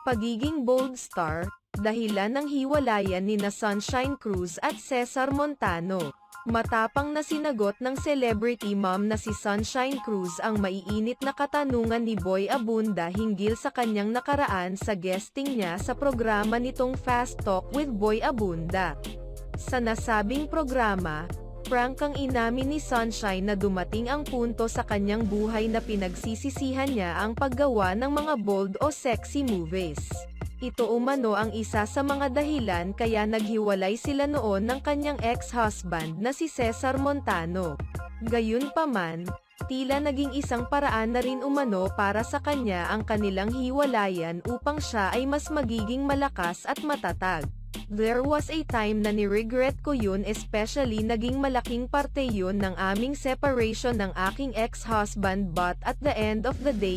Pagiging bold star, dahilan ng hiwalayan nina Sunshine Cruz at Cesar Montano. Matapang na sinagot ng celebrity mom na si Sunshine Cruz ang maiinit na katanungan ni Boy Abunda hinggil sa kanyang nakaraan sa guesting niya sa programa nitong Fast Talk with Boy Abunda. Sa nasabing programa, prank ang inamin ni Sunshine na dumating ang punto sa kanyang buhay na pinagsisisihan niya ang paggawa ng mga bold o sexy movies. Ito umano ang isa sa mga dahilan kaya naghiwalay sila noon ng kanyang ex-husband na si Cesar Montano. Gayunpaman, tila naging isang paraan na rin umano para sa kanya ang kanilang hiwalayan upang siya ay mas magiging malakas at matatag. There was a time na ni-regret ko yun, especially naging malaking parte yun ng aming separation ng aking ex-husband, but at the end of the day,